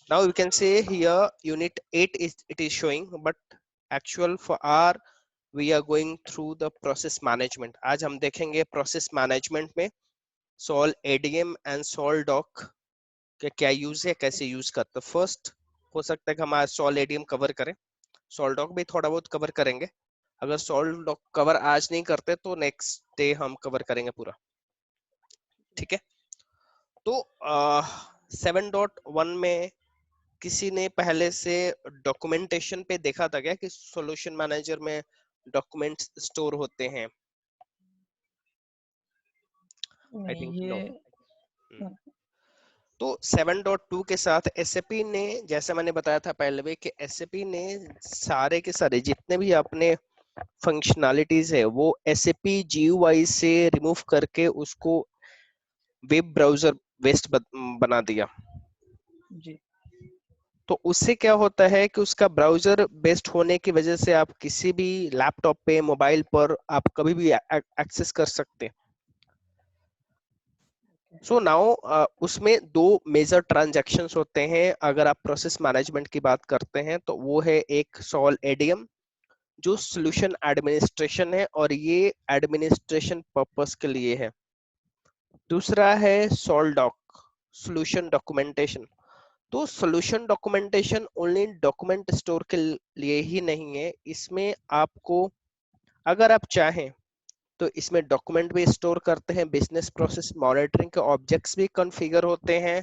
Now you can say here unit 8 is it is showing, but actual for our we are going through the process management. आज हम देखेंगे process management में Sol ADM and Sol Doc के क्या use है, कैसे use करते। First हो सकता है कि हम आज Sol ADM कवर करें, Sol Doc भी थोड़ा बहुत कवर करेंगे। अगर Sol Doc कवर आज नहीं करते तो नेक्स्ट डे हम कवर करेंगे पूरा, ठीक है। तो 7.1 में किसी ने पहले से डॉक्यूमेंटेशन पे देखा था क्या कि सॉल्यूशन मैनेजर में डॉक्यूमेंट्स स्टोर होते हैं? आई नहीं, थिंक नो। ये तो 7.2 के साथ एसएपी ने, जैसे मैंने बताया था पहले भी, कि एसएपी ने सारे के सारे जितने भी अपने फंक्शनैलिटीज है वो एसएपी जीयूआई से रिमूव करके उसको वेब ब्राउजर बेस्ड बना दिया। जी तो उससे क्या होता है कि उसका ब्राउजर बेस्ड होने की वजह से आप किसी भी लैपटॉप पे, मोबाइल पर आप कभी भी एक्सेस कर सकते हैं। सो नाउ उसमें दो मेजर ट्रांजैक्शंस होते हैं अगर आप प्रोसेस मैनेजमेंट की बात करते हैं तो। वो है एक सॉल एडीएम जो सोल्यूशन एडमिनिस्ट्रेशन है और ये एडमिनिस्ट्रेशन पर्पस के लिए है। दूसरा है सॉल डॉक, सोल्यूशन डॉक्यूमेंटेशन। तो solution documentation only document store के लिए ही नहीं है, इसमें आपको अगर आप चाहें तो इसमें डॉक्यूमेंट भी स्टोर करते हैं, बिजनेस प्रोसेस मॉनिटरिंग के ऑब्जेक्ट्स भी कॉन्फ़िगर होते हैं,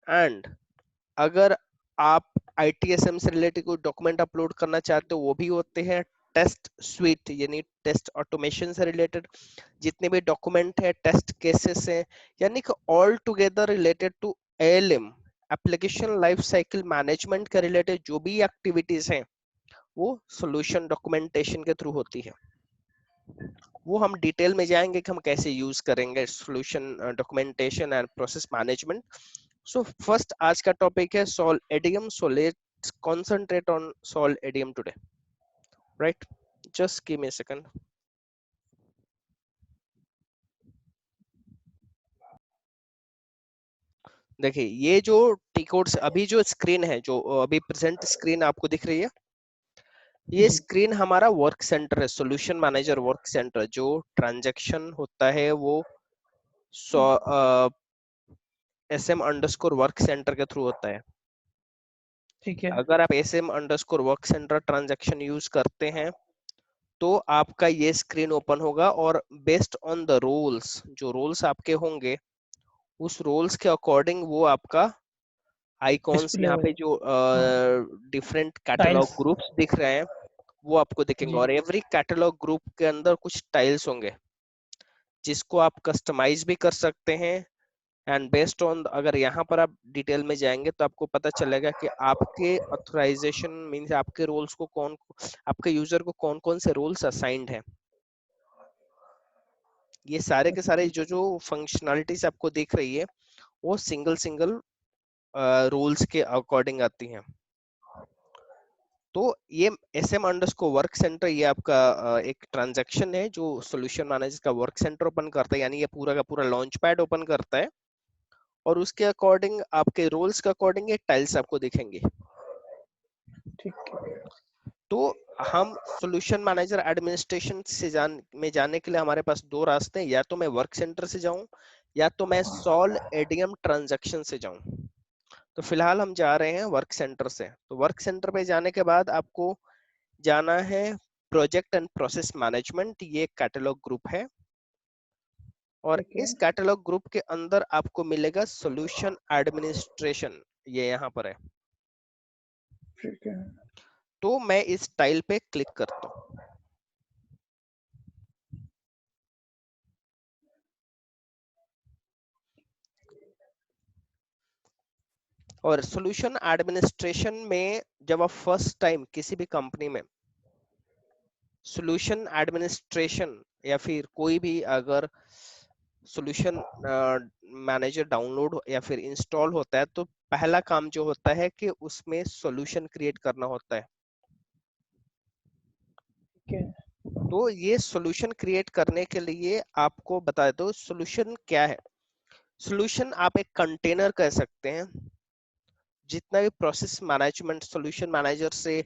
एंड अगर आप आईटीएसएम से रिलेटेड कोई डॉक्यूमेंट अपलोड करना चाहते हो वो भी होते हैं। टेस्ट स्विट यानी टेस्ट ऑटोमेशन से रिलेटेड जितने भी डॉक्यूमेंट है, टेस्ट केसेस हैं, यानी कि all together related to ALM, application life cycle management के रिलेटेड जो भी एक्टिविटीज हैं वो सॉल्यूशन डॉक्यूमेंटेशन के थ्रू होती है। वो हम डिटेल में जाएंगे कि हम कैसे यूज करेंगे solution documentation and process management. So first आज का टॉपिक है Sol ADM. So let's concentrate on Sol ADM today, right? Just give me a second. देखिए ये जो टी कोड्स अभी जो स्क्रीन है, जो अभी प्रेजेंट स्क्रीन आपको दिख रही है, ये जी स्क्रीन हमारा वर्क सेंटर है, सॉल्यूशन मैनेजर वर्क सेंटर। जो ट्रांजैक्शन होता है वो एसएम अंडरस्कोर वर्क सेंटर के थ्रू होता है। ठीक है। अगर आप SM underscore work centre transaction use करते हैं तो आपका ये स्क्रीन ओपन होगा, और बेस्ड ऑन द रोल्स, जो रोल्स आपके होंगे उस रोल्स के अकॉर्डिंग वो आपका आइकॉन्स डिस्प्ले यहाँ हो। पे जो हाँ, डिफरेंट कैटलॉग टाइल्स। ग्रुप्स दिख रहे हैं वो आपको दिखेंगे, जी और एवरी कैटलॉग ग्रुप के अंदर कुछ टाइल्स होंगे जिसको आप कस्टमाइज भी कर सकते हैं। एंड बेस्ड ऑन, अगर यहाँ पर आप डिटेल में जाएंगे तो आपको पता चलेगा कि आपके ऑथराइजेशन मीन्स आपके रोल्स को कौन, आपके यूजर को कौन कौन से रोल्स असाइंड है। ये सारे के सारे ओके। जो जो फंक्शनलिटीज आपको दिख रही है वो सिंगल सिंगल रोल्स के अकॉर्डिंग आती हैं। तो ये S M underscore work centre, ये आपका एक ट्रांजैक्शन है जो सॉल्यूशन मैनेजर का वर्क सेंटर ओपन करता है, यानी ये पूरा का पूरा लॉन्च पैड ओपन करता है, और उसके अकॉर्डिंग आपके रोल्स के अकॉर्डिंग ये टाइल्स आपको दिखेंगे। ठीक है। तो हम सॉल्यूशन मैनेजर एडमिनिस्ट्रेशन से जाने के लिए हमारे पास दो रास्ते हैं, या तो मैं वर्क सेंटर से जाऊं या तो मैं सॉल एडीएम ट्रांजैक्शन से जाऊं। तो फिलहाल हम जा रहे हैं वर्क सेंटर से। तो वर्क सेंटर पे जाने के बाद आपको जाना है प्रोजेक्ट एंड प्रोसेस मैनेजमेंट, ये कैटलॉग ग्रुप है, और ठीक है। इस कैटलॉग ग्रुप के अंदर आपको मिलेगा सॉल्यूशन एडमिनिस्ट्रेशन, ये यहाँ पर है। ठीक है। तो मैं इस टाइल पे क्लिक करता हूँ, और सॉल्यूशन एडमिनिस्ट्रेशन में जब आप फर्स्ट टाइम किसी भी कंपनी में सॉल्यूशन एडमिनिस्ट्रेशन या फिर कोई भी अगर सॉल्यूशन मैनेजर डाउनलोड या फिर इंस्टॉल होता है तो पहला काम जो होता है कि उसमें सॉल्यूशन क्रिएट करना होता है। ठीक है। तो ये सॉल्यूशन क्रिएट करने के लिए आपको बता दो सॉल्यूशन क्या है। सॉल्यूशन आप एक कंटेनर कह सकते हैं जितना भी प्रोसेस मैनेजमेंट सॉल्यूशन मैनेजर से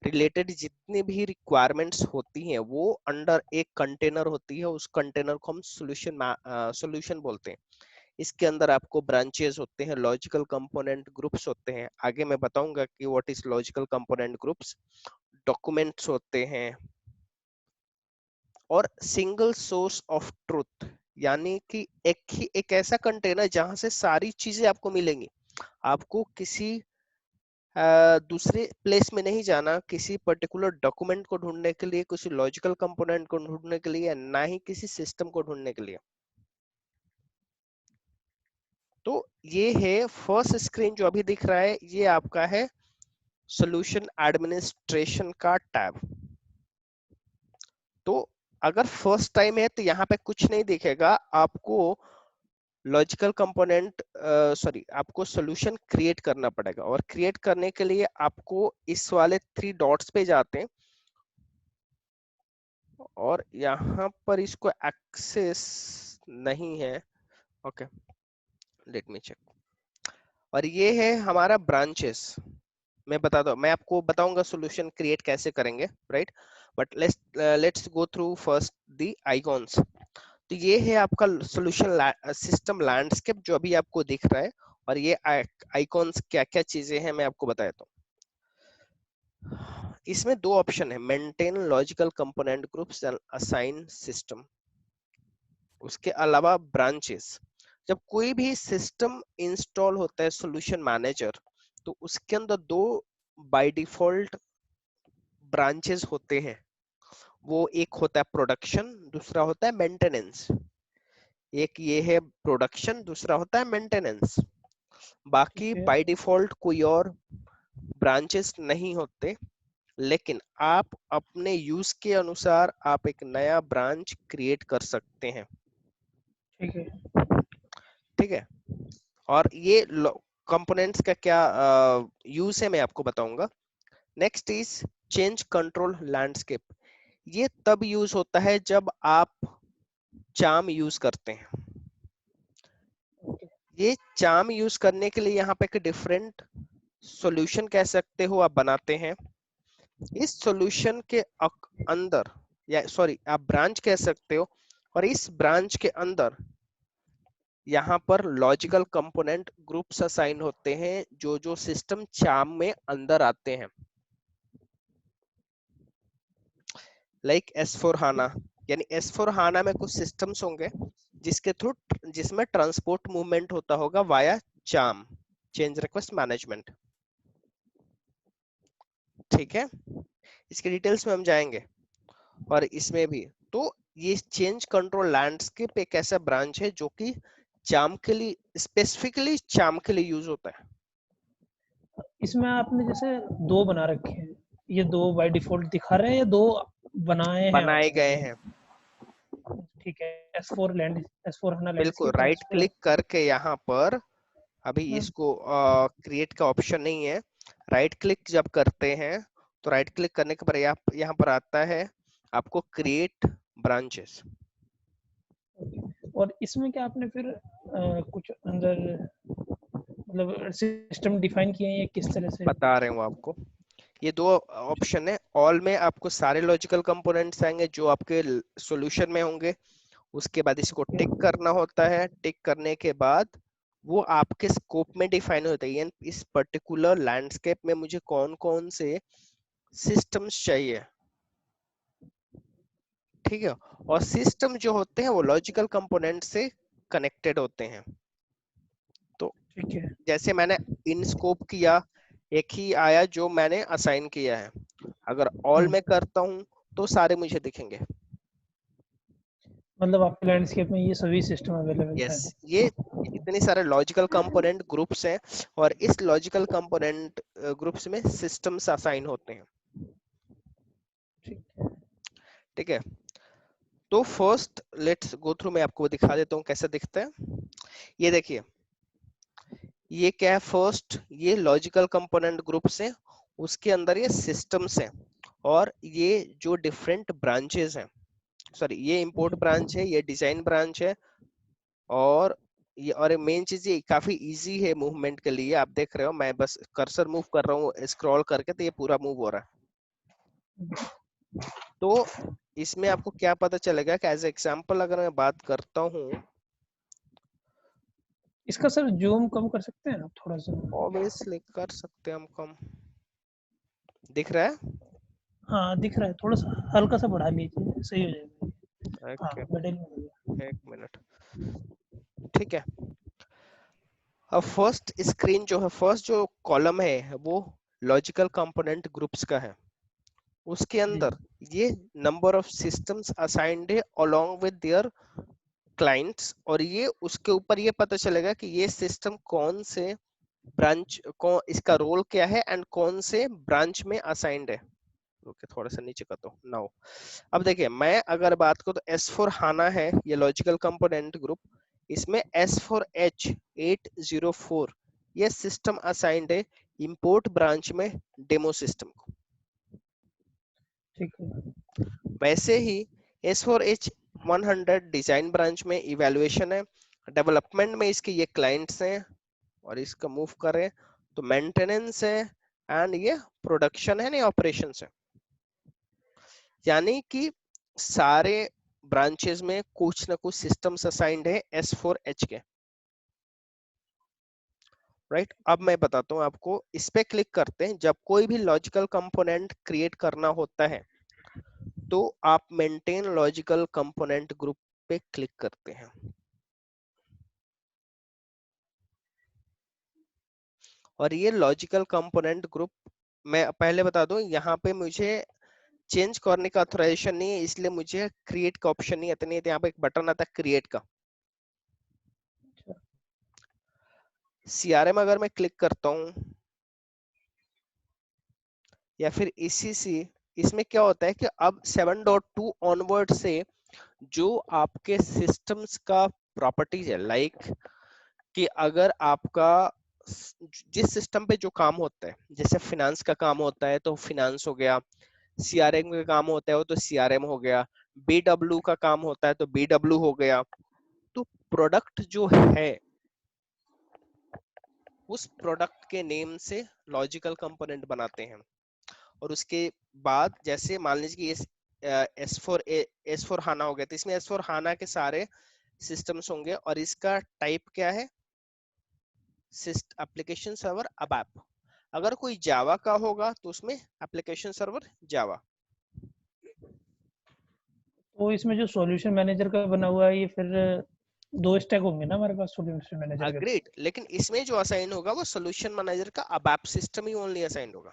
रिलेटेड जितनी भी रिक्वायरमेंट्स होती हैं वो अंडर एक कंटेनर होती है, उस कंटेनर को हम सॉल्यूशन बोलते हैं। इसके अंदर आपको ब्रांचेस होते हैं, लॉजिकल कंपोनेंट ग्रुप्स होते हैं, आगे मैं बताऊंगा कि what is logical component groups, documents होते हैं, और सिंगल सोर्स ऑफ ट्रुथ, यानी कि एक ऐसा कंटेनर जहां से सारी चीजें आपको मिलेंगी। आपको किसी दूसरे प्लेस में नहीं जाना किसी पर्टिकुलर डॉक्यूमेंट को ढूंढने के लिए, किसी लॉजिकल कंपोनेंट को ढूंढने के लिए, ना ही किसी सिस्टम को ढूंढने के लिए। तो ये है फर्स्ट स्क्रीन जो अभी दिख रहा है, ये आपका है सॉल्यूशन एडमिनिस्ट्रेशन का टैब। तो अगर फर्स्ट टाइम है तो यहाँ पे कुछ नहीं दिखेगा आपको, लॉजिकल कंपोनेंट आपको सॉल्यूशन क्रिएट करना पड़ेगा, और क्रिएट करने के लिए आपको इस वाले 3 डॉट्स पे जाते हैं और यहाँ पर इसको एक्सेस नहीं है। Okay, let me check. और ये है हमारा ब्रांचेस। मैं आपको बताऊंगा सॉल्यूशन क्रिएट कैसे करेंगे, right? But let's go through first the icons. तो ये है आपका सॉल्यूशन सिस्टम लैंडस्केप जो अभी आपको दिख रहा है, और ये आइकॉन्स क्या क्या चीजें हैं मैं आपको बताया। तो इसमें 2 ऑप्शन है, maintain logical component groups and assign system. उसके अलावा ब्रांचेस, जब कोई भी सिस्टम इंस्टॉल होता है सॉल्यूशन मैनेजर, तो उसके अंदर 2 बाय डिफॉल्ट ब्रांचेस होते हैं। वो एक होता है प्रोडक्शन, दूसरा होता है मेंटेनेंस। एक ये है प्रोडक्शन, दूसरा होता है मेंटेनेंस। बाकी ठीक है। बाय डिफॉल्ट कोई और ब्रांचेस नहीं होते, लेकिन आप अपने यूज के अनुसार आप एक नया ब्रांच क्रिएट कर सकते हैं। ठीक है। ठीक है, और ये कंपोनेंट्स का क्या यूज है मैं आपको बताऊंगा। Next is change control landscape. ये तब यूज होता है जब आप चार्म यूज करते हैं। ये चार्म यूज करने के लिए यहाँ पे एक डिफरेंट सॉल्यूशन कह सकते हो आप बनाते हैं। इस सॉल्यूशन के अंदर, या सॉरी आप ब्रांच कह सकते हो, और इस ब्रांच के अंदर यहाँ पर लॉजिकल कंपोनेंट ग्रुप्स असाइन होते हैं जो जो सिस्टम चार्म में अंदर आते हैं, लाइक S4 हाना। यानी S4 हाना में कुछ सिस्टम्स होंगे जिसके थ्रू जिसमें ट्रांसपोर्ट मूवमेंट होता होगा via charm, change request management. ठीक है, इसके डिटेल्स में हम जाएंगे। और इसमें भी तो ये चेंज कंट्रोल लैंडस्केप एक ऐसा ब्रांच है जो कि चार्म के लिए, स्पेसिफिकली चार्म के लिए यूज होता है। इसमें आपने जैसे 2 बना रखे हैं, ये 2 बाय डिफ़ॉल्ट दिखा रहे हैं या 2 बनाए हैं बनाए आपने? गए हैं, ठीक है, S4 HANA बिल्कुल। लैंडस्केप और राइट S4 क्लिक करके यहाँ पर अभी हाँ, इसको क्रिएट का ऑप्शन नहीं है। राइट क्लिक जब करते हैं तो राइट क्लिक करने के बाद यहाँ पर आता है आपको क्रिएट ब्रांचेस। और इसमें क्या आपने फिर कुछ अंदर मतलब सिस्टम डिफाइन किए हैं या किस तरह से? बता रहे हूँ आपको, ये 2 ऑप्शन है। ऑल में आपको सारे लॉजिकल कंपोनेंट्स आएंगे जो आपके सॉल्यूशन में होंगे। उसके बाद इसको टिक करना होता है, टिक करने के बाद वो आपके स्कोप में डिफाइन होता है, यानी इस पर्टिकुलर लैंडस्केप में मुझे कौन कौन से सिस्टम्स चाहिए। ठीक है, और सिस्टम जो होते हैं वो लॉजिकल कंपोनेंट से कनेक्टेड होते हैं। तो ठीक है। जैसे मैंने इन स्कोप किया, एक ही आया जो मैंने असाइन किया है। अगर ऑल हुँ, में करता हूं तो सारे मुझे दिखेंगे। मतलब आपके लैंडस्केप में ये सभी सिस्टम अवेलेबल यस, हैं। ये इतने सारे लॉजिकल कंपोनेंट ग्रुप्स हैं, और इस लॉजिकल कंपोनेंट ग्रुप्स में सिस्टम्स असाइन होते हैं। ठीक है। ठीक है, तो फर्स्ट लेट्स गो थ्रू, मैं आपको दिखा देता हूँ कैसा दिखता है। ये देखिए, ये क्या है, फर्स्ट ये लॉजिकल कंपोनेंट ग्रुप्स हैं, उसके अंदर ये सिस्टम्स हैं, और ये जो डिफरेंट ब्रांचेस हैं, सॉरी ये इंपोर्ट ब्रांच है, ये डिजाइन ब्रांच है, और ये और मेन चीज ये काफी इजी है मूवमेंट के लिए। आप देख रहे हो मैं बस कर्सर मूव कर रहा हूँ स्क्रॉल करके, तो ये पूरा मूव हो रहा है। तो इसमें आपको क्या पता चलेगा कि एज एग्जांपल अगर मैं बात करता हूँ, इसका सर जूम कम कर सकते हैं आप थोड़ा सा? ऑब्वियसली कर सकते हैं हम कम। दिख रहा है? हाँ दिख रहा है, थोड़ा सा हल्का सा बढ़ा लीजिए, सही हो जाएगा। हाँ ओके, मिडिल में हो गया। एक मिनट। ठीक है, अब फर्स्ट स्क्रीन जो है, फर्स्ट जो कॉलम है वो लॉजिकल कंपोनेंट ग्रुप्स का है। उसके जी अंदर ये नंबर ऑफ सिस्टम्स असाइंड है अलोंग विद देयर क्लाइंट्स, और ये उसके ऊपर ये पता चलेगा कि ये सिस्टम कौन से ब्रांच को, इसका रोल क्या है एंड कौन से ब्रांच में असाइंड है। ओके, थोड़ा सा नीचे करता हूँ नाउ। अब देखिए, मैं अगर बात करूँ तो S4 हाना है ये लॉजिकल कंपोनेंट ग्रुप। इसमें S4H804 ये सिस्टम असाइंड है इंपोर्ट ब्रांच में डेमो सिस्टम को। ठीक है। वैसे ही S4H100 डिजाइन ब्रांच में इवैल्यूएशन है, डेवलपमेंट में इसके ये क्लाइंट्स हैं, और इसका मूव करें तो मेंटेनेंस है, एंड ये प्रोडक्शन है नहीं ऑपरेशन है। यानी कि सारे ब्रांचेस में कुछ ना कुछ सिस्टम्स असाइंड है S4H के। राइट, अब मैं बताता हूँ आपको, इस पे क्लिक करते हैं जब कोई भी लॉजिकल कंपोनेंट क्रिएट करना होता है तो आप मेंटेन लॉजिकल कंपोनेंट ग्रुप पे क्लिक करते हैं। और ये लॉजिकल कंपोनेंट ग्रुप, मैं पहले बता दूं, यहाँ पे मुझे चेंज करने का ऑथराइजेशन नहीं है, इसलिए मुझे क्रिएट का ऑप्शन नहीं आता, नहीं तो यहाँ पे एक बटन आता है क्रिएट का। CRM अगर मैं क्लिक करता हूँ या फिर ECC, इसमें क्या होता है कि अब 7.2 ऑनवर्ड से जो आपके सिस्टम्स का प्रॉपर्टीज है, लाइक कि अगर आपका जिस सिस्टम पे जो काम होता है, जैसे फिनांस का काम होता है तो फिनांस हो गया, CRM का काम होता है वो तो CRM हो गया, BW का काम होता है तो BW हो गया। तो प्रोडक्ट जो है उस प्रोडक्ट के नेम से लॉजिकल कंपोनेंट बनाते हैं। और उसके बाद जैसे मान लीजिए कि एस फोर हाना हो गया, तो इसमें S4 हाना के सारे सिस्टम्स होंगे, और इसका टाइप क्या है, एप्लीकेशन सर्वर अबैप। अगर कोई जावा का होगा तो उसमें एप्लीकेशन सर्वर जावा। तो इसमें जो सॉल्यूशन मैनेजर का बना हुआ है, ये फिर 2 स्टैक होंगे ना हमारे पास सॉल्यूशन मैनेजर के? अग्रीड, लेकिन इसमें जो असाइन होगा वो सोल्यूशन मैनेजर का अबैप सिस्टम ही ओनली असाइन होगा।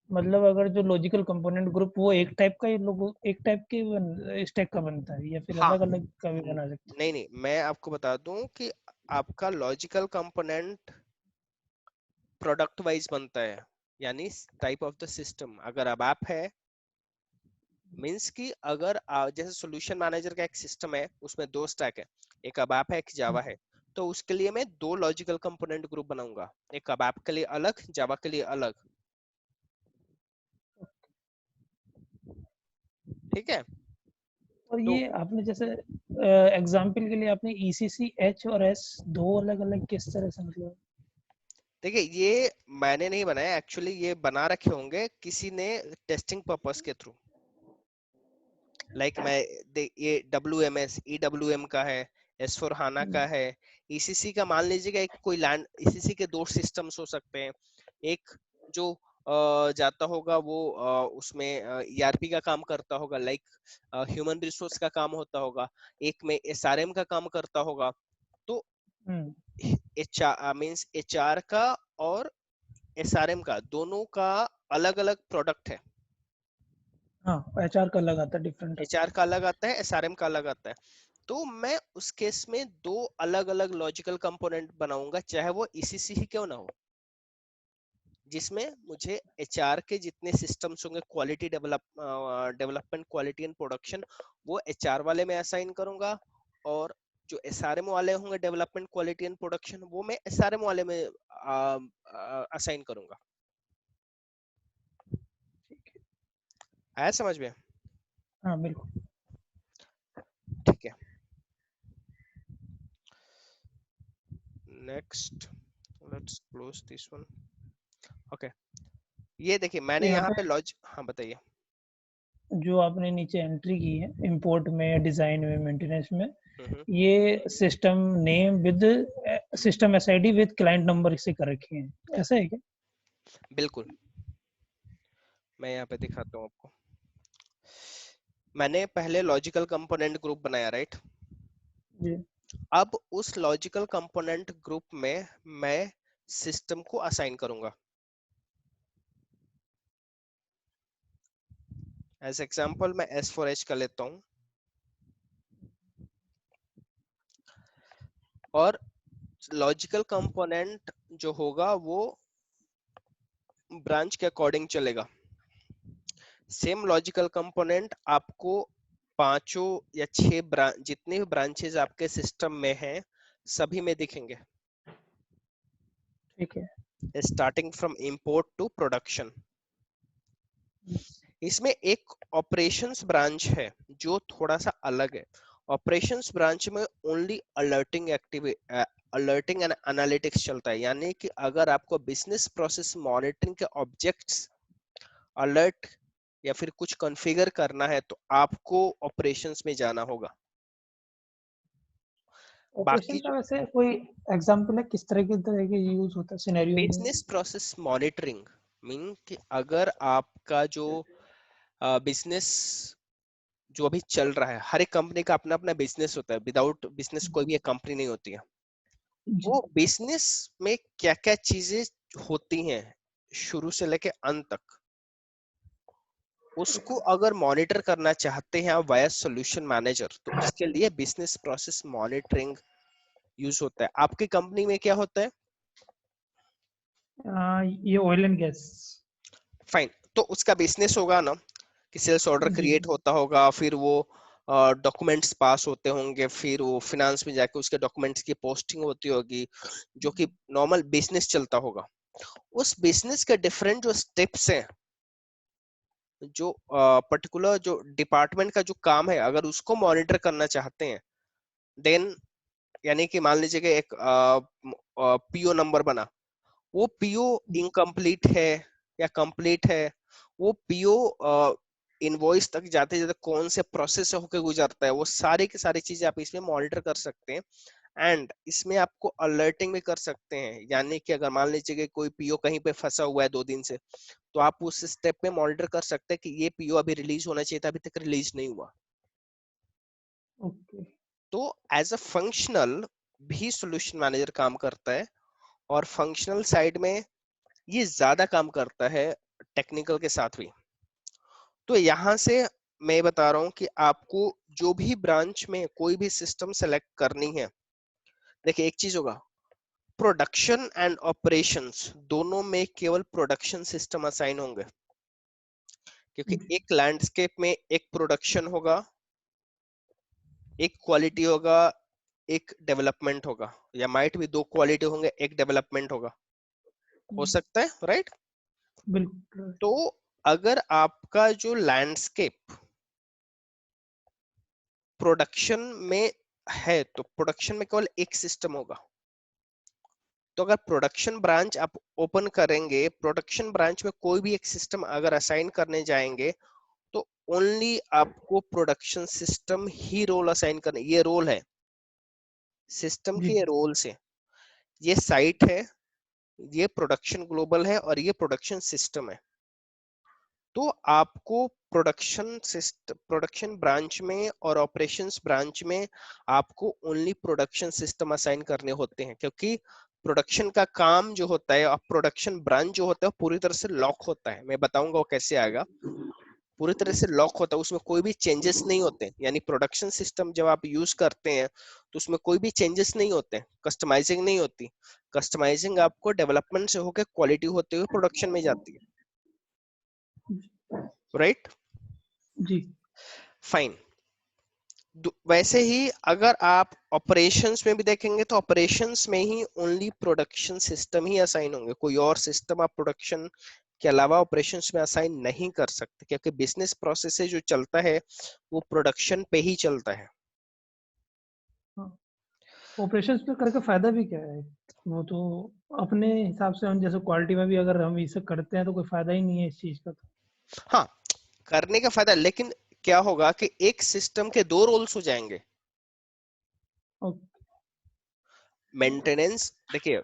मतलब अगर जो लॉजिकल कंपोनेंट ग्रुप वो एक टाइप का, ये लोग एक टाइप के स्टैक का बनता है या फिर हाँ, अलग-अलग का भी बना सकते हैं? नहीं नहीं, मैं आपको बता दूं कि आपका लॉजिकल कंपोनेंट प्रोडक्ट वाइज बनता है, यानी टाइप ऑफ द सिस्टम। अगर अब ऐप है, मींस कि अगर जैसे सॉल्यूशन मैनेजर का एक सिस्टम है उसमें 2 स्टैक है, एक अब ऐप है एक जावा है, तो उसके लिए मैं 2 लॉजिकल कंपोनेंट ग्रुप बनाऊंगा, एक अब ऐप के लिए अलग, जावा के लिए अलग। ठीक है, और तो ये आपने जैसे एग्जाम्पल के लिए आपने ECC H और S दो अलग-अलग किस तरह से, मतलब? देखिए ये मैंने नहीं बनाया एक्चुअली, ये बना रखे होंगे किसी ने टेस्टिंग पर्पस के थ्रू। लाइक मैं ये WMS EWM का है, S4 हाना का है, ECC का मान लीजिएगा एक कोई लैंड, ECC के 2 सिस्टम्स हो सकते हैं। एक जो जाता होगा वो उसमें ERP का काम करता होगा, लाइक ह्यूमन रिसोर्स का काम होता होगा, एक में SRM का काम करता होगा। तो हम्म। HR मींस HR का और SRM का दोनों का अलग अलग प्रोडक्ट है। हाँ, HR का अलग आता है, डिफरेंट आता HR का अलग आता है, SRM का अलग आता है। तो मैं उस केस में 2 अलग अलग लॉजिकल कंपोनेंट बनाऊंगा, चाहे वो ECC ही क्यों ना हो, जिसमें मुझे HR के जितने सिस्टम्स होंगे, quality development, quality and production, वो HR वाले में असाइन करूंगा, और जो SRM वाले होंगे, डेवलपमेंट क्वालिटी एंड प्रोडक्शन, वो मैं SRM वाले में असाइन करूंगा। है। ठीक है। आया समझ में? हाँ, बिल्कुल। ठीक है, next, let's close this one. Okay, ये देखिए मैंने यहाँ यहाँ पे पे लॉजिक, हाँ बताइए। जो आपने नीचे एंट्री की है इंपोर्ट में, डिजाइन में, मेंटेनेंस में, हम्म, ये system name with system SID with client number से कर रखे हैं, ऐसा है क्या? बिल्कुल, मैं यहाँ पे दिखाता हूँ आपको। मैंने पहले लॉजिकल कंपोनेंट ग्रुप बनाया, राइट। जी अब उस लॉजिकल कंपोनेंट ग्रुप में मैं सिस्टम को असाइन करूंगा। एज एग्जांपल मैं S4H का लेता हूँ, और लॉजिकल कंपोनेंट जो होगा वो ब्रांच के अकॉर्डिंग चलेगा। सेम लॉजिकल कंपोनेंट आपको पांचों या छह ब्रांच, जितने भी ब्रांचेस आपके सिस्टम में हैं सभी में दिखेंगे, ठीक है। Starting from import to production. इसमें एक ऑपरेशंस ब्रांच है जो थोड़ा सा अलग है। ऑपरेशंस ब्रांच में ओनली अलर्टिंग एंड एनालिटिक्स चलता है, यानी कि अगर आपको बिजनेस प्रोसेस मॉनिटरिंग के ऑब्जेक्ट्स अलर्ट या फिर कुछ कॉन्फ़िगर करना है तो आपको ऑपरेशंस में जाना होगा। ऑपरेशन बाकी का जो वैसे कोई एग्जांपल है, किस तरह के यूज होता है सिनेरियो में? बिजनेस प्रोसेस मॉनिटरिंग मीन कि अगर आपका जो बिजनेस जो अभी चल रहा है, हर एक कंपनी का अपना अपना बिजनेस होता है, विदाउट बिजनेस कोई भी एक कंपनी नहीं होती है। जी वो बिजनेस में क्या क्या चीजें होती हैं शुरू से लेके अंत तक, उसको अगर मॉनिटर करना चाहते हैं आप वाया सॉल्यूशन मैनेजर, तो उसके लिए बिजनेस प्रोसेस मॉनिटरिंग यूज होता है। आपकी कंपनी में क्या होता है? ये ऑयल एंड गैस। फाइन, तो उसका बिजनेस होगा ना कि सेल्स ऑर्डर जी क्रिएट होता होगा, फिर वो डॉक्यूमेंट्स पास होते होंगे, फिर वो फिनेंस में जाके उसके डॉक्यूमेंट्स की पोस्टिंग होती होगी, जो कि नॉर्मल बिजनेस चलता होगा। उस बिजनेस के डिफरेंट जो स्टेप्स हैं, जो पर्टिकुलर जो डिपार्टमेंट का जो काम है, अगर उसको मॉनिटर करना चाहते हैं, देन यानी कि मान लीजिए कि एक पीओ नंबर बना, वो पीओ इनकम्प्लीट है या कंप्लीट है, वो पीओ इनवॉइस तक जाते जाते कौन से प्रोसेस से होकर गुजरता है, वो सारी की सारी चीजें आप इसमें मॉनिटर कर सकते हैं। एंड इसमें आपको अलर्टिंग भी कर सकते हैं, यानी कि अगर मान लीजिए कि कोई पीओ कहीं पे फंसा हुआ है 2 दिन से, तो आप उस स्टेप में मॉनिटर कर सकते हैं कि ये पीओ अभी रिलीज होना चाहिए था, अभी तक रिलीज नहीं हुआ। ओके। तो एज अ फंक्शनल भी सॉल्यूशन मैनेजर काम करता है, और फंक्शनल साइड में ये ज्यादा काम करता है टेक्निकल के साथ भी। तो यहां से मैं बता रहा हूं कि आपको जो भी ब्रांच में कोई भी सिस्टम सेलेक्ट करनी है, देखिए एक चीज होगा, प्रोडक्शन एंड ऑपरेशंस दोनों में केवल प्रोडक्शन सिस्टम असाइन होंगे, क्योंकि एक लैंडस्केप में एक प्रोडक्शन होगा, एक क्वालिटी होगा, एक डेवलपमेंट होगा, या माइट भी 2 क्वालिटी होंगे, एक डेवलपमेंट होगा, हो सकता है, राइट। बिल्कुल। तो अगर आपका जो लैंडस्केप प्रोडक्शन में है तो प्रोडक्शन में केवल एक सिस्टम होगा। तो अगर प्रोडक्शन ब्रांच आप ओपन करेंगे, प्रोडक्शन ब्रांच में कोई भी एक सिस्टम अगर असाइन करने जाएंगे, तो ओनली आपको प्रोडक्शन सिस्टम ही रोल असाइन करने, ये रोल है सिस्टम जी के रोल से। ये साइट है, ये प्रोडक्शन ग्लोबल है, और ये प्रोडक्शन सिस्टम है। तो आपको प्रोडक्शन ब्रांच में और ऑपरेशंस ब्रांच में आपको ओनली प्रोडक्शन सिस्टम असाइन करने होते हैं, क्योंकि प्रोडक्शन का काम जो होता है, और प्रोडक्शन ब्रांच जो होता है पूरी तरह से लॉक होता है। मैं बताऊंगा वो कैसे आएगा। पूरी तरह से लॉक होता है, उसमें कोई भी चेंजेस नहीं होते, यानी प्रोडक्शन सिस्टम जब आप यूज करते हैं तो उसमें कोई भी चेंजेस नहीं होते, कस्टमाइजिंग नहीं होती। कस्टमाइजिंग आपको डेवलपमेंट से होकर क्वालिटी होते हुए प्रोडक्शन में जाती है, राइट। जी। फाइन। वैसे ही अगर आप ऑपरेशंस में भी देखेंगे तो ऑपरेशंस में ही ओनली प्रोडक्शन सिस्टम ही असाइन होंगे, कोई और सिस्टम आप प्रोडक्शन के अलावा ऑपरेशंस में असाइन नहीं कर सकते, क्योंकि बिजनेस प्रोसेस से जो चलता है वो प्रोडक्शन पे ही चलता है। हाँ, ऑपरेशंस में करके फायदा भी क्या है वो तो अपने हिसाब से हम जैसे क्वालिटी में भी अगर हम इसे करते हैं तो कोई फायदा ही नहीं है इस चीज का। हाँ, करने का फायदा, लेकिन क्या होगा कि एक सिस्टम के दो रोल्स हो जाएंगे। तो मेंटेनेंस, देखिए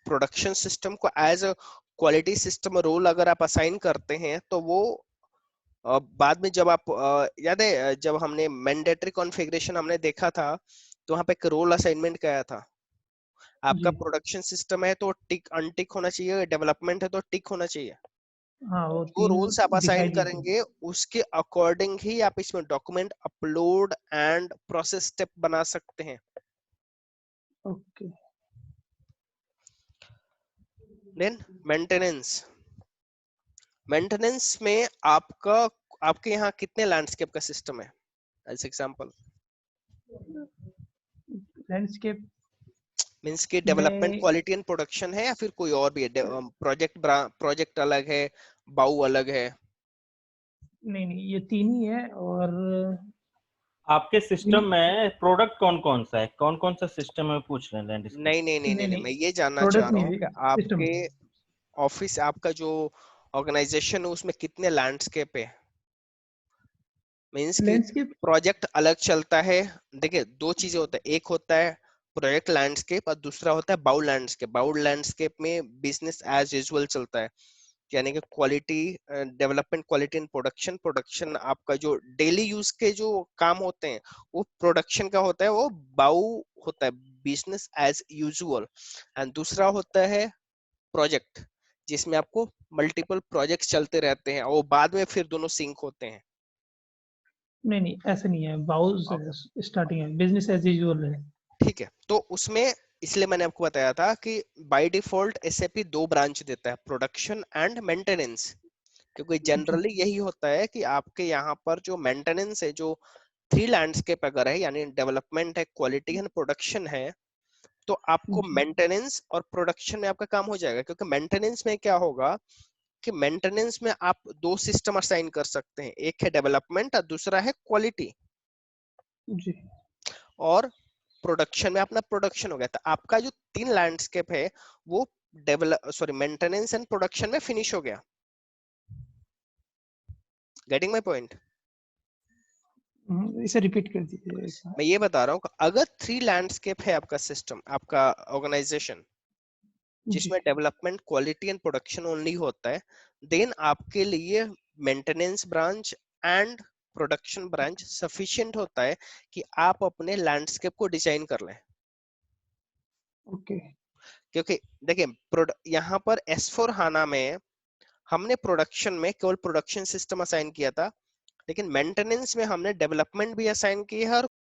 प्रोडक्शन सिस्टम को as a quality system role अगर आप असाइन करते हैं तो वो बाद में जब आप याद है जब हमने मैंडेटरी कॉन्फ़िगरेशन हमने देखा था, तो वहां पे एक रोल असाइनमेंट क्या था। आपका जी, प्रोडक्शन सिस्टम है तो टिक अनटिक होना चाहिए, डेवलपमेंट है तो टिक होना चाहिए। हाँ, वो जो 3 रोल्स आप असाइन दिखाई दिए थे। करेंगे उसके अकॉर्डिंग ही आप इसमें document upload and process step बना सकते हैं। ओके। देन मेंटेनेंस, मेंटेनेंस में आपका, आपके यहाँ कितने लैंडस्केप का सिस्टम है एज एग्जांपल? लैंडस्केप मींस की डेवलपमेंट, में क्वालिटी एंड प्रोडक्शन है या फिर कोई और भी है? प्रोजेक्ट प्रोजेक्ट अलग है, बाउ अलग है? नहीं, नहीं, ये 3 ही है और आपके सिस्टम इन में प्रोडक्ट कौन कौन सा है, कौन कौन सा सिस्टम में पूछ रहे हैं लैंडस्केप? नहीं नहीं नहीं नहीं नहीं, नहीं, नहीं, मैं ये जानना चाह प्रोडक्ट रहा नहीं हूँ है, कि सिस्टम। आपके ऑफिस, आपका जो ऑर्गेनाइजेशन है उसमें कितने लैंडस्केप है? मीन्स कि लैंडस्केप प्रोजेक्ट अलग चलता है। देखिए दो चीजें होता है, एक होता है प्रोजेक्ट लैंडस्केप और दूसरा होता है बाउल लैंडस्केप। बाउल लैंडस्केप में बिजनेस एज यूजुअल चलता है, यानी कि quality development, quality and production. Production आपका जो डेली यूज के जो काम होते हैं वो प्रोडक्शन का होता है, वो बाउ होता है, बिजनेस एज यूजुअल। एंड दूसरा होता है प्रोजेक्ट, जिसमें आपको मल्टीपल प्रोजेक्ट्स चलते रहते हैं और वो बाद में फिर दोनों सिंक होते हैं। नहीं, नहीं, ऐसे नहीं है, बाउल्स है, स्टार्टिंग है, बिज़नेस एज़ यूजुअल है। ठीक है, तो उसमें इसलिए मैंने आपको बताया था कि बाय डिफॉल्ट एसएपी दो ब्रांच देता है, प्रोडक्शन एंड मेंटेनेंस। क्योंकि जी, जनरली यही होता है कि आपके यहाँ पर जो मेंटेनेंस है, जो थ्री लैंडस्केप अगर है, यानी डेवलपमेंट है, क्वालिटी एंड प्रोडक्शन है, तो आपको जी, मेंटेनेंस और प्रोडक्शन में आपका काम हो जाएगा। क्योंकि मेंटेनेंस में क्या होगा कि मेंटेनेंस में आप दो सिस्टम असाइन कर सकते हैं, एक है डेवलपमेंट और दूसरा है क्वालिटी। जी। और प्रोडक्शन में अपना प्रोडक्शन हो गया, तो आपका जो तीन लैंडस्केप है वो develop, sorry, maintenance and production में फिनिश हो गया। Getting my point? इसे रिपीट कर दीजिए एक बार। मैं ये बता रहा हूँ कि अगर थ्री लैंडस्केप है आपका सिस्टम, आपका ऑर्गेनाइजेशन, जी, जिसमें development, quality and production only होता है, देन आपके लिए maintenance branch and production branch sufficient होता है कि आप अपने लैंडस्केप को डिजाइन कर लें। ओके। क्योंकि देखिए यहाँ पर S4 हाना में हमने प्रोडक्शन में केवल प्रोडक्शन सिस्टम असाइन किया था, लेकिन मेंटेनेंस में हमने डेवलपमेंट भी असाइन की है और